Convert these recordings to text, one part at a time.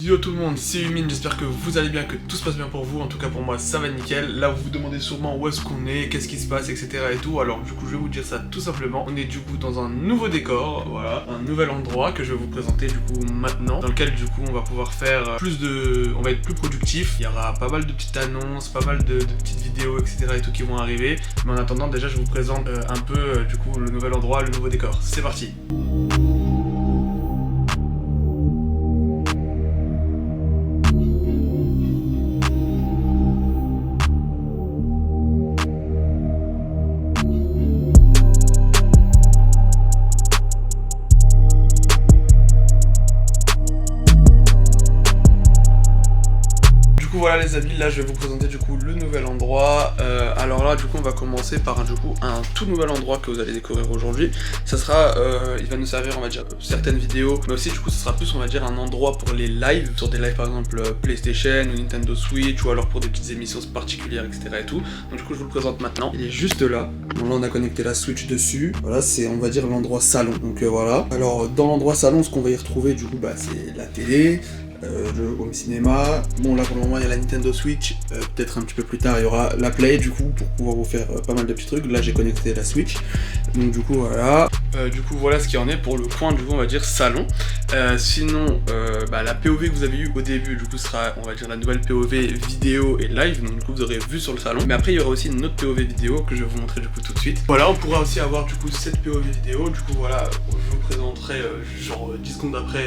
Yo tout le monde, c'est Humine, j'espère que vous allez bien, que tout se passe bien pour vous. En tout cas pour moi ça va nickel. Là vous vous demandez sûrement où est-ce qu'on est, qu'est-ce qui se passe, etc. et tout. Alors du coup je vais vous dire ça tout simplement. On est du coup dans un nouveau décor, voilà, un nouvel endroit que je vais vous présenter du coup maintenant, dans lequel du coup on va pouvoir faire on va être plus productif. Il y aura pas mal de petites annonces, pas mal de petites vidéos, etc. et tout qui vont arriver. Mais en attendant déjà je vous présente un peu du coup le nouvel endroit, le nouveau décor. C'est parti. Voilà les amis, là je vais vous présenter du coup le nouvel endroit. Alors là du coup on va commencer par un tout nouvel endroit que vous allez découvrir aujourd'hui. Ça sera, il va nous servir on va dire certaines vidéos, mais aussi du coup ça sera plus on va dire un endroit pour les lives, sur des lives par exemple PlayStation ou Nintendo Switch, ou alors pour des petites émissions particulières, etc. et tout. Donc du coup je vous le présente maintenant. Il est juste là. Donc là on a connecté la Switch dessus. Voilà, c'est on va dire l'endroit salon. Donc voilà. Alors dans l'endroit salon, ce qu'on va y retrouver du coup c'est la télé. Le home cinéma. Bon là pour le moment il y a la Nintendo Switch, peut-être un petit peu plus tard il y aura la Play du coup pour pouvoir vous faire pas mal de petits trucs. Là j'ai connecté la Switch, donc du coup voilà. Du coup voilà ce qu'il y en est pour le coin du coup on va dire salon. Sinon la POV que vous avez eu au début du coup sera on va dire la nouvelle POV vidéo et live, donc du coup vous aurez vu sur le salon. Mais après il y aura aussi une autre POV vidéo que je vais vous montrer du coup tout de suite. Voilà, on pourra aussi avoir du coup cette POV vidéo. Du coup voilà, je vous présenterai genre 10 secondes après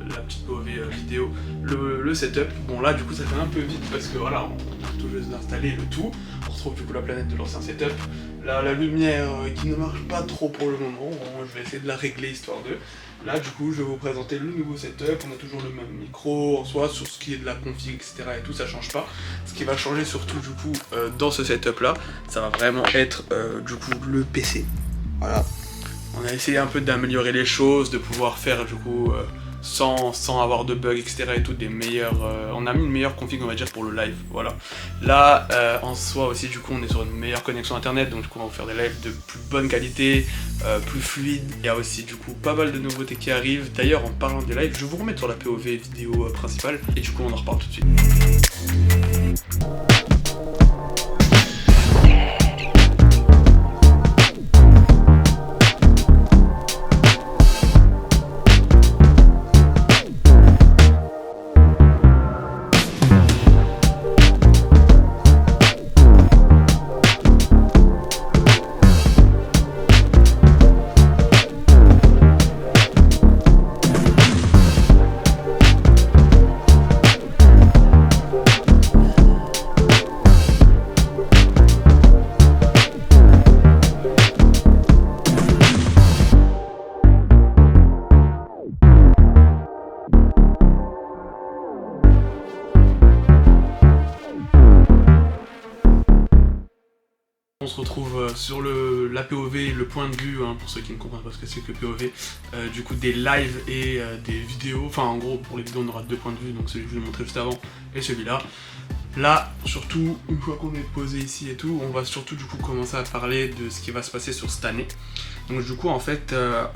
la petite POV vidéo le setup. Bon là du coup ça fait un peu vite parce que voilà on a tout juste d'installer le tout. On retrouve du coup la planète de l'ancien setup. Là la lumière qui ne marche pas trop pour le moment, bon, je vais essayer de la régler histoire de... Là du coup je vais vous présenter le nouveau setup. On a toujours le même micro en soi, sur ce qui est de la config, etc. et tout, ça change pas. Ce qui va changer surtout du coup dans ce setup là, ça va vraiment être du coup le PC. Voilà. On a essayé un peu d'améliorer les choses, de pouvoir faire du coup sans avoir de bugs, etc. et tout, des meilleurs... on a mis une meilleure config on va dire pour le live, voilà. Là en soi aussi du coup on est sur une meilleure connexion internet, donc du coup on va faire des lives de plus bonne qualité, plus fluide. Il y a aussi du coup pas mal de nouveautés qui arrivent. D'ailleurs en parlant des lives, je vais vous remettre sur la POV vidéo principale et du coup on en reparle tout de suite. On se retrouve sur la POV, le point de vue, pour ceux qui ne comprennent pas ce que c'est que POV, du coup des lives et des vidéos. Enfin en gros pour les vidéos on aura deux points de vue, donc celui que je vous ai montré juste avant et celui-là. Là, surtout, une fois qu'on est posé ici et tout, on va surtout du coup commencer à parler de ce qui va se passer sur cette année. Donc du coup en fait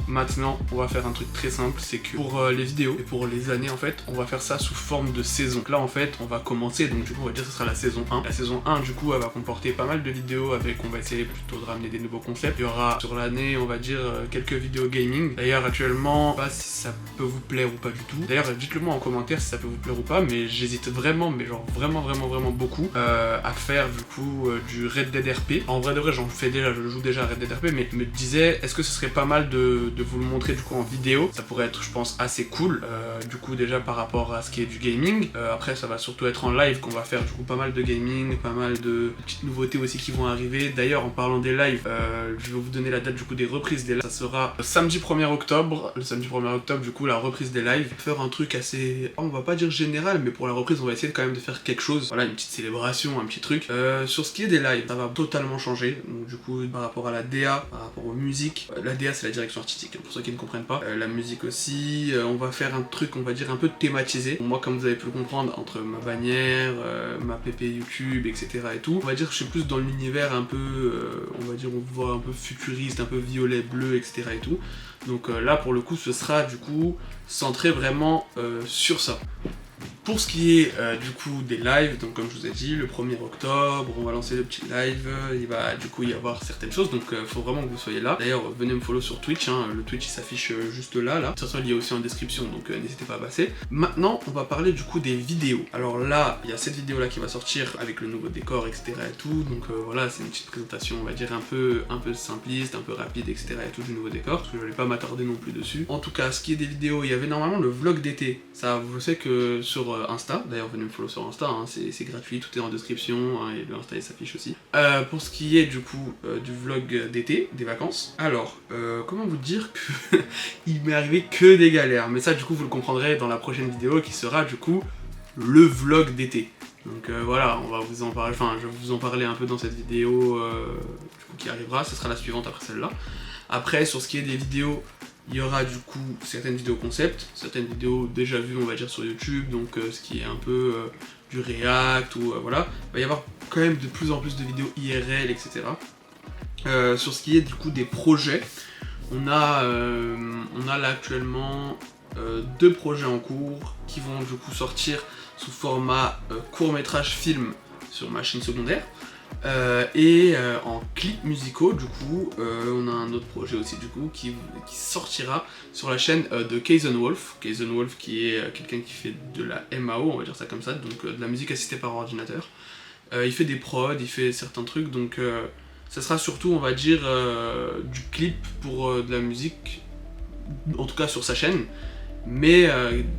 maintenant on va faire un truc très simple, c'est que pour les vidéos et pour les années en fait on va faire ça sous forme de saison. Donc là en fait on va commencer, donc du coup on va dire que ce sera la saison 1. La saison 1 du coup elle va comporter pas mal de vidéos avec, on va essayer plutôt de ramener des nouveaux concepts. Il y aura sur l'année on va dire quelques vidéos gaming. D'ailleurs actuellement, je sais pas si ça peut vous plaire ou pas du tout. D'ailleurs dites-le moi en commentaire si ça peut vous plaire ou pas, mais j'hésite vraiment, mais genre vraiment beaucoup à faire du coup du Red Dead RP. En vrai de vrai j'en fais déjà, je joue déjà à Red Dead RP, mais je me disais est-ce que ce serait pas mal de vous le montrer du coup en vidéo. Ça pourrait être je pense assez cool du coup déjà par rapport à ce qui est du gaming. Après ça va surtout être en live qu'on va faire du coup pas mal de gaming, pas mal de petites nouveautés aussi qui vont arriver. D'ailleurs en parlant des lives, je vais vous donner la date du coup des reprises des lives. Ça sera le samedi 1er octobre. Le samedi 1er octobre du coup la reprise des lives. Faire un truc assez, on va pas dire général, mais pour la reprise on va essayer quand même de faire quelque chose. Voilà, une petite célébration, un petit truc. Sur ce qui est des lives, ça va totalement changer. Donc du coup par rapport à la DA, par rapport aux musiques, la DA c'est la direction artistique pour ceux qui ne comprennent pas. La musique aussi, on va faire un truc on va dire un peu thématisé. Moi comme vous avez pu le comprendre, entre ma bannière, ma PP YouTube, etc. et tout, on va dire que je suis plus dans l'univers un peu, on va dire on voit un peu futuriste, un peu violet, bleu, etc. et tout. Donc là pour le coup ce sera du coup centré vraiment sur ça. Pour ce qui est du coup des lives, donc comme je vous ai dit, le 1er octobre, on va lancer le petit live, il va du coup y avoir certaines choses, donc faut vraiment que vous soyez là. D'ailleurs, venez me follow sur Twitch, hein, le Twitch il s'affiche juste là. Ça sera lié aussi en description, donc n'hésitez pas à passer. Maintenant, on va parler du coup des vidéos. Alors là, il y a cette vidéo là qui va sortir avec le nouveau décor, etc. et tout, donc voilà, c'est une petite présentation, on va dire un peu simpliste, un peu rapide, etc. et tout du nouveau décor, parce que je vais pas m'attarder non plus dessus. En tout cas, ce qui est des vidéos, il y avait normalement le vlog d'été. Ça, je sais que sur Insta, d'ailleurs venez me follow sur Insta, hein, c'est gratuit, tout est en description, hein, et le Insta il s'affiche aussi. Pour ce qui est du coup du vlog d'été, des vacances, alors comment vous dire que il m'est arrivé que des galères, mais ça du coup vous le comprendrez dans la prochaine vidéo qui sera du coup le vlog d'été. Donc voilà, on va vous en parler, enfin je vais vous en parler un peu dans cette vidéo du coup qui arrivera, ce sera la suivante après celle-là. Après sur ce qui est des vidéos, il y aura du coup certaines vidéos concept, certaines vidéos déjà vues on va dire sur YouTube, donc ce qui est un peu du React ou voilà. Il va y avoir quand même de plus en plus de vidéos IRL, etc. Sur ce qui est du coup des projets, on a là actuellement 2 projets en cours qui vont du coup sortir sous format court-métrage film sur ma chaîne secondaire. En clips musicaux, du coup, on a un autre projet aussi du coup qui sortira sur la chaîne de Kayzen Wolf. Kayzen Wolf qui est quelqu'un qui fait de la MAO, on va dire ça comme ça, donc de la musique assistée par ordinateur. Il fait des prods, il fait certains trucs, donc ça sera surtout, on va dire, du clip pour de la musique, en tout cas sur sa chaîne. Mais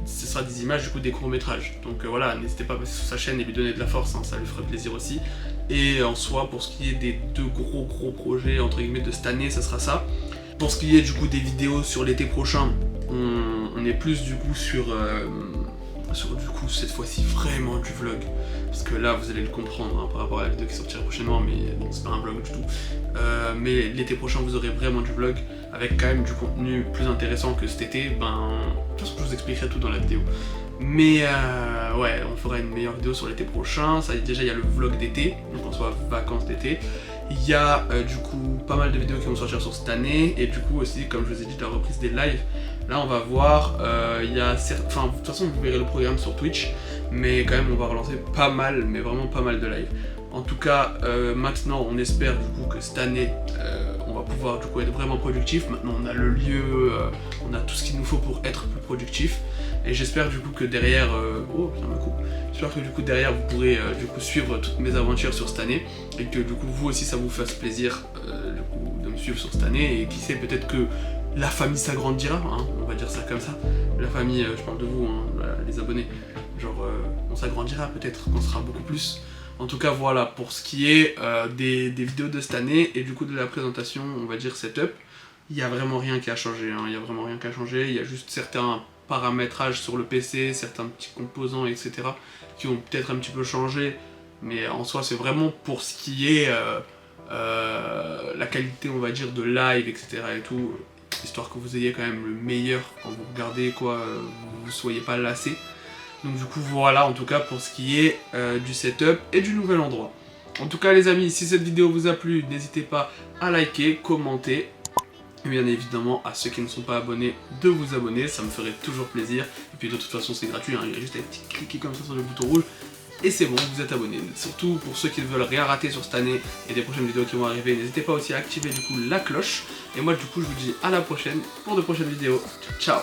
ce sera des images du coup des courts-métrages. Donc voilà, n'hésitez pas à passer sur sa chaîne et lui donner de la force, hein, ça lui ferait plaisir aussi. Et en soi, pour ce qui est des 2 gros projets entre guillemets de cette année, ça sera ça. Pour ce qui est du coup des vidéos sur l'été prochain, on est plus du coup sur du coup cette fois-ci vraiment du vlog. Parce que là vous allez le comprendre hein, par rapport à la vidéo qui sortira prochainement, mais bon c'est pas un vlog du tout. Mais l'été prochain vous aurez vraiment du vlog avec quand même du contenu plus intéressant que cet été. Ben, je pense que je vous expliquerai tout dans la vidéo. Mais ouais, on fera une meilleure vidéo sur l'été prochain. Ça, déjà il y a le vlog d'été, donc en soit vacances d'été. Il y a du coup pas mal de vidéos qui vont sortir sur cette année. Et du coup aussi, comme je vous ai dit, la reprise des lives. Là on va voir, il y a enfin de toute façon vous verrez le programme sur Twitch. Mais quand même on va relancer pas mal, mais vraiment pas mal de lives. En tout cas, maintenant on espère du coup que cette année on va pouvoir du coup être vraiment productif. Maintenant on a le lieu, on a tout ce qu'il nous faut pour être plus productif. Et j'espère du coup que derrière, j'espère que du coup derrière vous pourrez du coup suivre toutes mes aventures sur cette année. Et que du coup vous aussi ça vous fasse plaisir du coup, de me suivre sur cette année. Et qui sait, peut-être que la famille s'agrandira, hein, on va dire ça comme ça. La famille, je parle de vous, hein, les abonnés. Genre on s'agrandira peut-être, qu'on sera beaucoup plus. En tout cas voilà, pour ce qui est des vidéos de cette année et du coup de la présentation, on va dire setup, il n'y a vraiment rien qui a changé, hein, il y a vraiment rien qui a changé, il y a juste certains paramétrages sur le PC, certains petits composants, etc. qui ont peut-être un petit peu changé, mais en soi c'est vraiment pour ce qui est la qualité, on va dire, de live, etc. et tout, histoire que vous ayez quand même le meilleur quand vous regardez, quoi, vous ne soyez pas lassés. Donc du coup voilà, en tout cas pour ce qui est du setup et du nouvel endroit. En tout cas les amis, si cette vidéo vous a plu, n'hésitez pas à liker, commenter. Et bien évidemment à ceux qui ne sont pas abonnés, de vous abonner, ça me ferait toujours plaisir. Et puis de toute façon c'est gratuit, hein, il y a juste à cliquer comme ça sur le bouton rouge. Et c'est bon, vous êtes abonnés. Surtout pour ceux qui ne veulent rien rater sur cette année et des prochaines vidéos qui vont arriver, n'hésitez pas aussi à activer du coup la cloche. Et moi du coup je vous dis à la prochaine pour de prochaines vidéos. Ciao.